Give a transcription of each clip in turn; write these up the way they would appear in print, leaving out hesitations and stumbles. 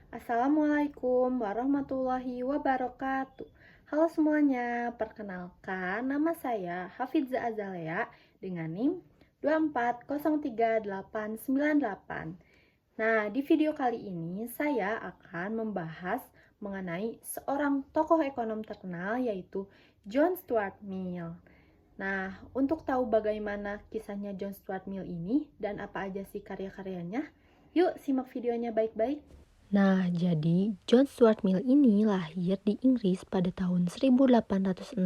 Assalamualaikum warahmatullahi wabarakatuh. Halo semuanya, perkenalkan nama saya Hafidza Azalea dengan NIM 2403898. Nah, di video kali ini saya akan membahas mengenai seorang tokoh ekonom terkenal yaitu John Stuart Mill. Nah, untuk tahu bagaimana kisahnya John Stuart Mill ini dan apa aja sih karya-karyanya, yuk simak videonya baik-baik. Nah, jadi John Stuart Mill ini lahir di Inggris pada tahun 1806.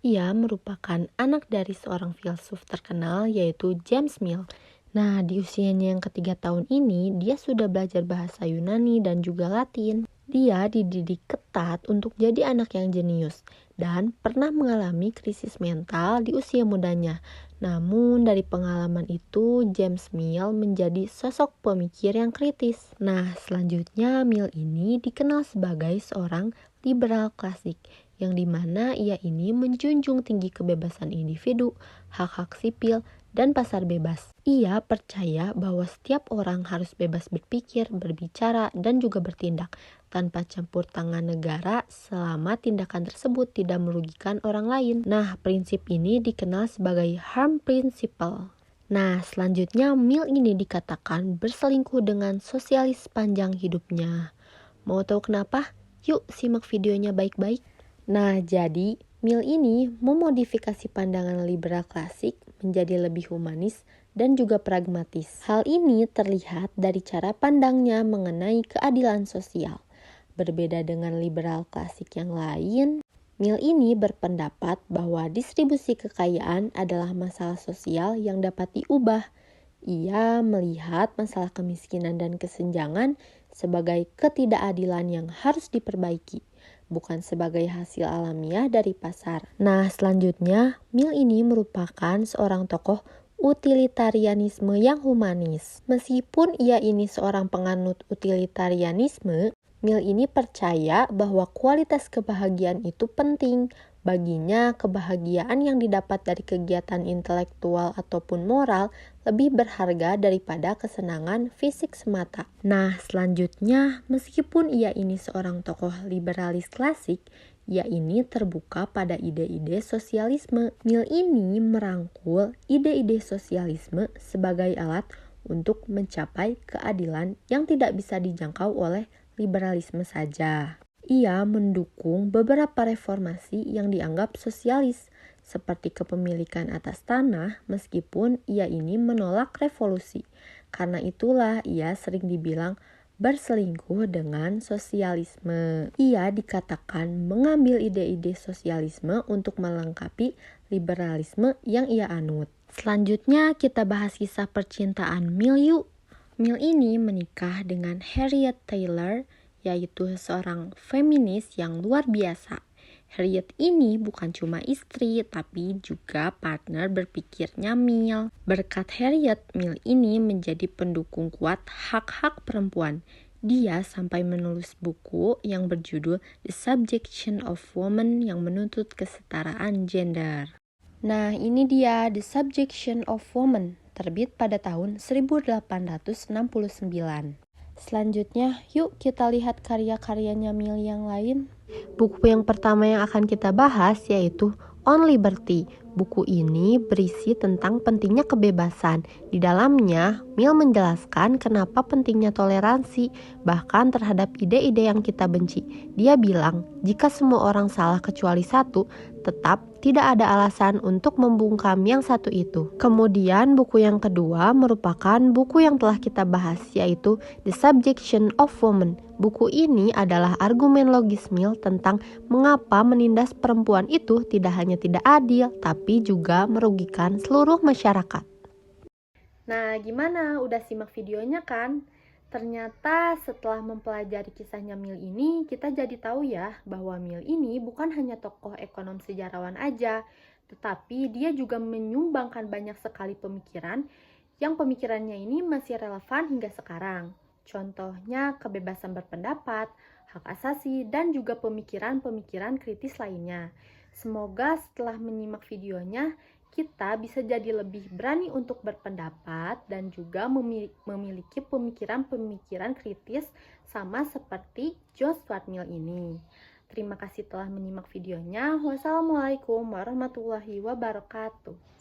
Ia merupakan anak dari seorang filsuf terkenal yaitu James Mill. Nah, di usianya yang ketiga tahun ini, dia sudah belajar bahasa Yunani dan juga Latin. Dia dididik ketat untuk jadi anak yang jenius dan pernah mengalami krisis mental di usia mudanya. Namun dari pengalaman itu, James Mill menjadi sosok pemikir yang kritis. Nah, selanjutnya Mill ini dikenal sebagai seorang liberal klasik, yang dimana ia ini menjunjung tinggi kebebasan individu, hak-hak sipil, dan pasar bebas. Ia percaya bahwa setiap orang harus bebas berpikir, berbicara, dan juga bertindak tanpa campur tangan negara selama tindakan tersebut tidak merugikan orang lain. Nah, prinsip ini dikenal sebagai harm principle. Nah, selanjutnya Mill ini dikatakan berselingkuh dengan sosialis sepanjang hidupnya. Mau tahu kenapa? Yuk simak videonya baik-baik. Nah, jadi Mill ini memodifikasi pandangan liberal klasik menjadi lebih humanis dan juga pragmatis. Hal ini terlihat dari cara pandangnya mengenai keadilan sosial. Berbeda dengan liberal klasik yang lain, Mill ini berpendapat bahwa distribusi kekayaan adalah masalah sosial yang dapat diubah. Ia melihat masalah kemiskinan dan kesenjangan sebagai ketidakadilan yang harus diperbaiki, bukan sebagai hasil alamiah dari pasar. Nah, selanjutnya, Mill ini merupakan seorang tokoh utilitarianisme yang humanis. Meskipun ia ini seorang penganut utilitarianisme, Mill ini percaya bahwa kualitas kebahagiaan itu penting. Baginya, kebahagiaan yang didapat dari kegiatan intelektual ataupun moral lebih berharga daripada kesenangan fisik semata. Nah, selanjutnya, meskipun ia ini seorang tokoh liberalis klasik, ia ini terbuka pada ide-ide sosialisme. Mill ini merangkul ide-ide sosialisme sebagai alat untuk mencapai keadilan yang tidak bisa dijangkau oleh liberalisme saja. Ia mendukung beberapa reformasi yang dianggap sosialis, seperti kepemilikan atas tanah, meskipun ia ini menolak revolusi. Karena itulah ia sering dibilang berselingkuh dengan sosialisme. Ia dikatakan mengambil ide-ide sosialisme untuk melengkapi liberalisme yang ia anut. Selanjutnya kita bahas kisah percintaan Mill yuk. Mill ini menikah dengan Harriet Taylor, yaitu seorang feminis yang luar biasa. Harriet ini bukan cuma istri, tapi juga partner berpikirnya Mill. Berkat Harriet, Mill ini menjadi pendukung kuat hak-hak perempuan. Dia sampai menulis buku yang berjudul The Subjection of Woman yang menuntut kesetaraan gender. Nah, ini dia The Subjection of Woman, terbit pada tahun 1869. Selanjutnya, yuk kita lihat karya-karyanya Mill yang lain. Buku yang pertama yang akan kita bahas yaitu On Liberty. Buku ini berisi tentang pentingnya kebebasan. Di dalamnya, Mill menjelaskan kenapa pentingnya toleransi, bahkan terhadap ide-ide yang kita benci. Dia bilang, jika semua orang salah kecuali satu, tetap tidak ada alasan untuk membungkam yang satu itu. Kemudian buku yang kedua merupakan buku yang telah kita bahas, yaitu The Subjection of Woman. Buku ini adalah argumen logis Mill tentang mengapa menindas perempuan itu tidak hanya tidak adil, tapi juga merugikan seluruh masyarakat. Nah, gimana? Udah simak videonya kan? Ternyata setelah mempelajari kisahnya Mill ini, kita jadi tahu ya bahwa Mill ini bukan hanya tokoh ekonom sejarawan aja, tetapi dia juga menyumbangkan banyak sekali pemikiran yang pemikirannya ini masih relevan hingga sekarang. Contohnya kebebasan berpendapat, hak asasi, dan juga pemikiran-pemikiran kritis lainnya. Semoga setelah menyimak videonya, kita bisa jadi lebih berani untuk berpendapat dan juga memiliki pemikiran-pemikiran kritis sama seperti John Stuart Mill ini. Terima kasih telah menyimak videonya. Wassalamualaikum warahmatullahi wabarakatuh.